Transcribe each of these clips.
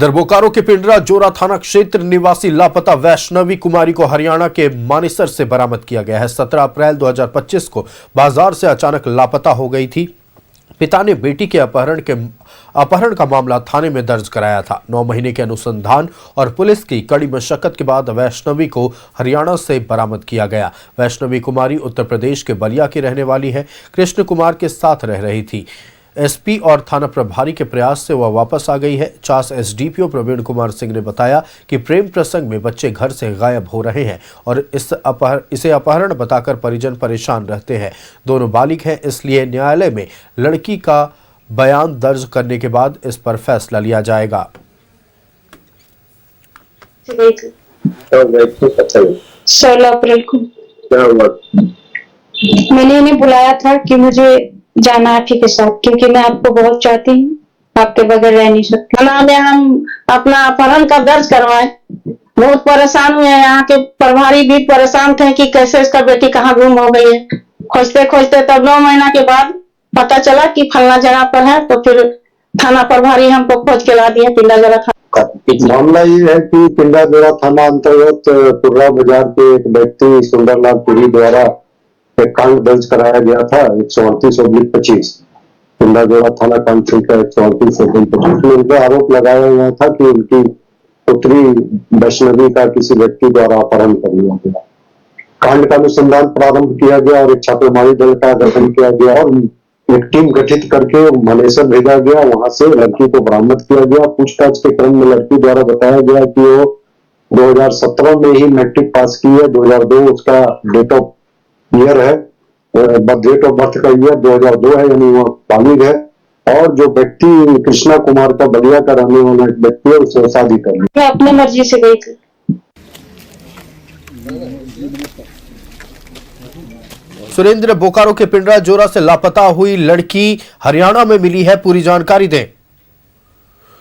इधर बोकारो के पिंडरा जोरा थाना क्षेत्र निवासी लापता वैष्णवी कुमारी को हरियाणा के मानेसर से बरामद किया गया है। 17 अप्रैल 2025 को बाजार से अचानक लापता हो गई थी। पिता ने बेटी के अपहरण का मामला थाने में दर्ज कराया था। 9 महीने के अनुसंधान और पुलिस की कड़ी मशक्कत के बाद वैष्णवी को हरियाणा से बरामद किया गया। वैष्णवी कुमारी उत्तर प्रदेश के बलिया की रहने वाली है। कृष्ण कुमार के साथ रह रही थी। एसपी और थाना प्रभारी के प्रयास से वह वापस आ गई है। चास एसडीपीओ प्रवीण कुमार सिंह ने बताया कि प्रेम प्रसंग में बच्चे घर से गायब हो रहे हैं और इसे अपहरण बताकर परिजन परेशान रहते हैं। दोनों बालिग हैं, इसलिए न्यायालय में लड़की का बयान दर्ज करने के बाद इस पर फैसला लिया जाएगा। 16 अप्रैल को मैंने इन्हें बुलाया था कि मुझे जाना आप ही के साथ, क्योंकि मैं आपको बहुत चाहती हूँ, आपके बगैर रह नहीं सकती। थाना में हम अपना अपहरण का दर्ज करवाए। बहुत परेशान हुए। यहाँ के प्रभारी भी परेशान थे कि कैसे इसका बेटी कहाँ गुम हो गई है। खोजते खोजते तब 9 महीना के बाद पता चला कि फलना जगह पर है, तो फिर थाना प्रभारी हमको खोज के ला दिया पिंडा जोरा थाना। मामला ये है कि पिंडा जोरा थाना अंतर्गत पुर्रा बाजार के एक व्यक्ति सुंदरलाल पुरी द्वारा एक कांड दर्ज कराया गया था 138/25 पिंडा जोरा थाना काउंसिल का 138/25 में उनका आरोप लगाया गया था कि उनकी पुत्री वैष्णवी का किसी व्यक्ति द्वारा अपहरण कर लिया गया। कांड का अनुसंधान प्रारंभ किया गया और एक छापेमारी दल का गठन किया गया और एक टीम गठित करके मानेसर भेजा गया। वहां से लड़की को बरामद किया गया। पूछताछ के क्रम में लड़की द्वारा बताया गया कि वो 2017 में ही मैट्रिक पास की है। 2002 उसका डेट ऑफ ईयर है, डेट ऑफ बर्थ का ईयर 2002 है, यानी वो बालिग है। और जो व्यक्ति कृष्णा कुमार का बलिया का रहने वाला एक व्यक्ति है, उससे शादी कर ली। मैं अपनी मर्जी से गई थी। सुरेंद्र, बोकारो के पिंडरा जोरा से लापता हुई लड़की हरियाणा में मिली है, पूरी जानकारी दें।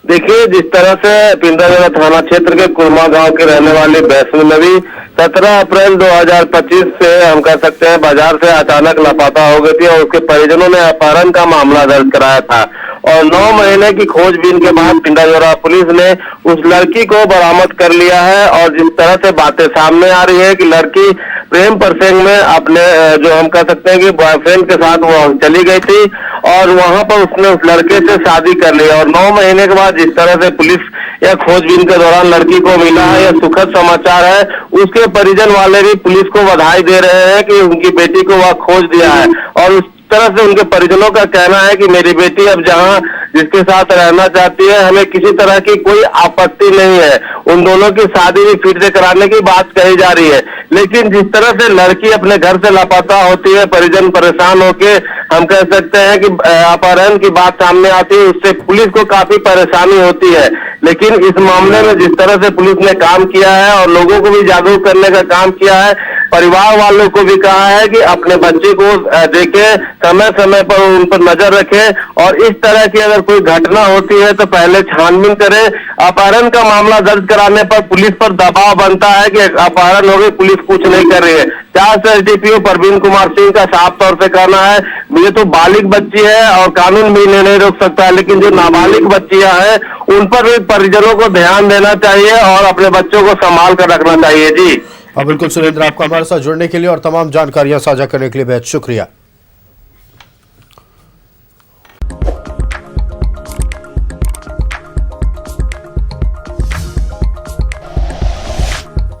देखिए, जिस तरह से पिंडरा जोरा थाना क्षेत्र के कुरमा गांव के रहने वाली वैष्णवी 17 अप्रैल 2025 से हम कह सकते हैं बाजार से अचानक लापता हो गई थी और उसके परिजनों ने अपहरण का मामला दर्ज कराया था। और 9 महीने की खोजबीन के बाद पिंडा जोरा पुलिस ने उस लड़की को बरामद कर लिया है। और जिस तरह से बातें सामने आ रही है कि लड़की प्रेम प्रसंग में अपने जो हम कह सकते हैं कि बॉयफ्रेंड के साथ वो चली गई थी और वहां पर उसने उस लड़के से शादी कर ली। और 9 महीने के बाद जिस तरह से पुलिस या खोजबीन के दौरान लड़की को मिला है, यह सुखद समाचार है। उसके परिजन वाले भी पुलिस को बधाई दे रहे हैं कि उनकी बेटी को वह खोज दिया है। और उस तरह से उनके परिजनों का कहना है कि मेरी बेटी अब जहां जिसके साथ रहना चाहती है, हमें किसी तरह की कोई आपत्ति नहीं है। उन दोनों की शादी भी फिर से कराने की बात कही जा रही है। लेकिन जिस तरह से लड़की अपने घर से लापता होती है, परिजन परेशान होके हम कह सकते हैं कि अपहरण की बात सामने आती है, उससे पुलिस को काफी परेशानी होती है। लेकिन इस मामले में जिस तरह से पुलिस ने काम किया है और लोगों को भी जागरूक करने का काम किया है, परिवार वालों को भी कहा है कि अपने बच्चे को देखे, समय समय पर उन पर नजर रखें और इस तरह की अगर कोई घटना होती है तो पहले छानबीन करें। अपहरण का मामला दर्ज कराने पर पुलिस पर दबाव बनता है कि अपहरण हो गई, पुलिस कुछ नहीं कर रही है। चास एसडीपीओ प्रवीण कुमार सिंह का साफ तौर से कहना है, ये तो बालिग बच्ची है और कानून भी इन्हें नहीं रोक सकता है, लेकिन जो नाबालिग बच्चियां हैं उन पर भी परिजनों को ध्यान देना चाहिए और अपने बच्चों को संभाल कर रखना चाहिए। जी बिल्कुल सुरेंद्र, आपका हमारे साथ जुड़ने के लिए और तमाम जानकारियां साझा करने के लिए बेहद शुक्रिया।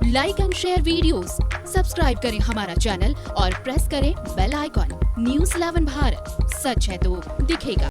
Like and share videos, subscribe करें हमारा चैनल और प्रेस करें बेल आइकॉन। न्यूज़ 11 भारत, सच है तो दिखेगा।